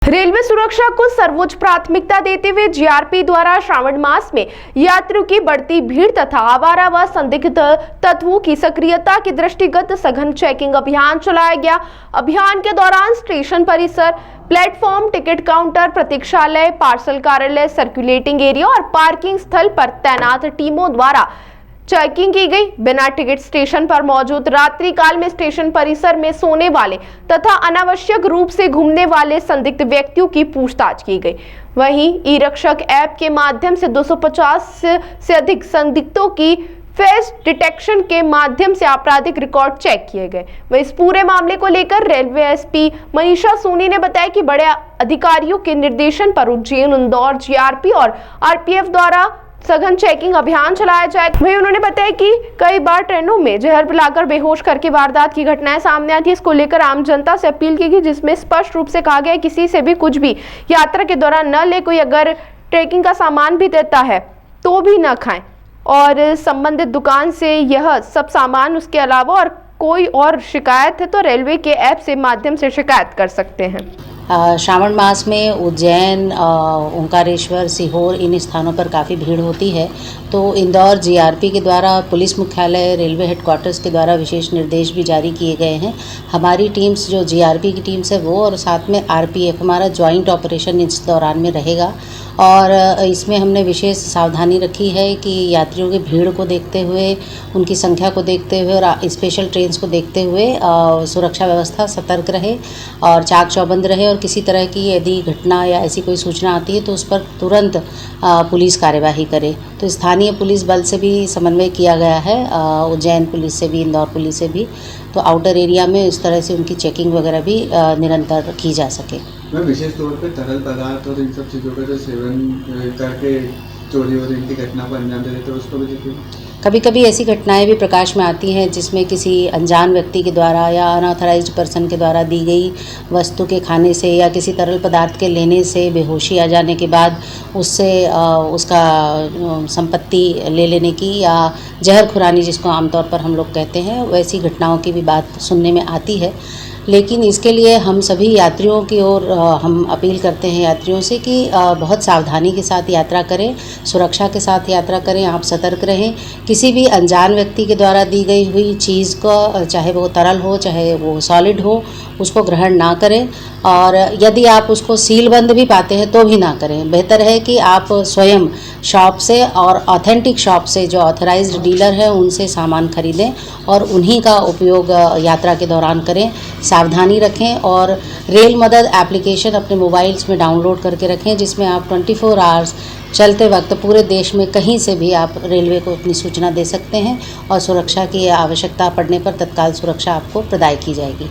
Railway सुरक्षा को सर्वोच्च प्राथमिकता देते हुए जीआरपी द्वारा श्रावण मास में यात्रियों की बढ़ती भीड़ तथा आवारा व संदिग्ध तत्वों की सक्रियता के दृष्टिगत सघन चेकिंग अभियान चलाया गया। अभियान के दौरान स्टेशन परिसर, प्लेटफॉर्म, टिकट काउंटर, प्रतीक्षालय, पार्सल कार्यालय, सर्कुलेटिंग एरिया और पार्किंग स्थल पर तैनात टीमों द्वारा चेकिंग की गई। बिना टिकट स्टेशन पर मौजूद, रात्रि काल में स्टेशन परिसर में सोने वाले तथा अनावश्यक रूप से घूमने वाले संदिग्ध व्यक्तियों की पूछताछ की गई। वहीं ई रक्षक ऐप के माध्यम से 250 से अधिक संदिग्धों की फेस डिटेक्शन के माध्यम से आपराधिक रिकॉर्ड चेक किए गए। वह इस पूरे मामले को लेकर रेलवे एसपी मनीषा सोनी ने बताया कि बड़े अधिकारियों के निर्देशन पर उज्जैन, इंदौर जीआरपी और आरपीएफ द्वारा सघन चेकिंग अभियान चलाया जाएगा। वहीं उन्होंने बताया कि कई बार ट्रेनों में जहर पिलाकर बेहोश करके वारदात की घटनाएं सामने आती है। इसको लेकर आम जनता से अपील की गई, जिसमें स्पष्ट रूप से कहा गया है किसी से भी कुछ भी यात्रा के दौरान न ले। कोई अगर ट्रेकिंग का सामान भी देता है तो भी न खाएं और संबंधित दुकान से यह सब सामान, उसके अलावा और कोई और शिकायत है तो रेलवे के ऐप से माध्यम से शिकायत कर सकते हैं। श्रावण मास में उज्जैन, ओंकारेश्वर, सीहोर इन स्थानों पर काफ़ी भीड़ होती है, तो इंदौर जीआरपी के द्वारा पुलिस मुख्यालय, रेलवे हेडक्वार्टर्स के द्वारा विशेष निर्देश भी जारी किए गए हैं। हमारी टीम्स जो जीआरपी की टीम्स है वो और साथ में आरपीएफ, हमारा जॉइंट ऑपरेशन इस दौरान में रहेगा और इसमें हमने विशेष सावधानी रखी है कि यात्रियों की भीड़ को देखते हुए, उनकी संख्या को देखते हुए और स्पेशल ट्रेन्स को देखते हुए सुरक्षा व्यवस्था सतर्क रहे और चाक चौबंद रहे और किसी तरह की यदि घटना या ऐसी कोई सूचना आती है तो उस पर तुरंत पुलिस कार्यवाही करे। तो स्थानीय पुलिस बल से भी समन्वय किया गया है, उज्जैन पुलिस से भी, इंदौर पुलिस से भी, तो आउटर एरिया में इस तरह से उनकी चेकिंग वगैरह भी निरंतर की जा सके। मैं विशेष तौर पे तरल पदार्थ और इन सब चीज़ों का जो सेवन करके चोरी वोरी की घटना को अंजाम दे देते हैं, उसको भी देखिए। कभी कभी ऐसी घटनाएं भी प्रकाश में आती हैं जिसमें किसी अनजान व्यक्ति के द्वारा या अनऑथराइज्ड पर्सन के द्वारा दी गई वस्तु के खाने से या किसी तरल पदार्थ के लेने से बेहोशी आ जाने के बाद उससे उसका संपत्ति ले लेने की या जहर खुरानी, जिसको आमतौर पर हम लोग कहते हैं, वैसी घटनाओं की भी बात सुनने में आती है। लेकिन इसके लिए हम सभी यात्रियों की ओर हम अपील करते हैं यात्रियों से कि बहुत सावधानी के साथ यात्रा करें, सुरक्षा के साथ यात्रा करें, आप सतर्क रहें। किसी भी अनजान व्यक्ति के द्वारा दी गई हुई चीज़ को, चाहे वो तरल हो चाहे वो सॉलिड हो, उसको ग्रहण ना करें और यदि आप उसको सीलबंद भी पाते हैं तो भी ना करें। बेहतर है कि आप स्वयं शॉप से और ऑथेंटिक शॉप से, जो ऑथराइज्ड डीलर हैं, उनसे सामान खरीदें और उन्हीं का उपयोग यात्रा के दौरान करें। सावधानी रखें और रेल मदद एप्लीकेशन अपने मोबाइल्स में डाउनलोड करके रखें, जिसमें आप 24 आवर्स चलते वक्त पूरे देश में कहीं से भी आप रेलवे को अपनी सूचना दे सकते हैं और सुरक्षा की आवश्यकता पड़ने पर तत्काल सुरक्षा आपको प्रदान की जाएगी।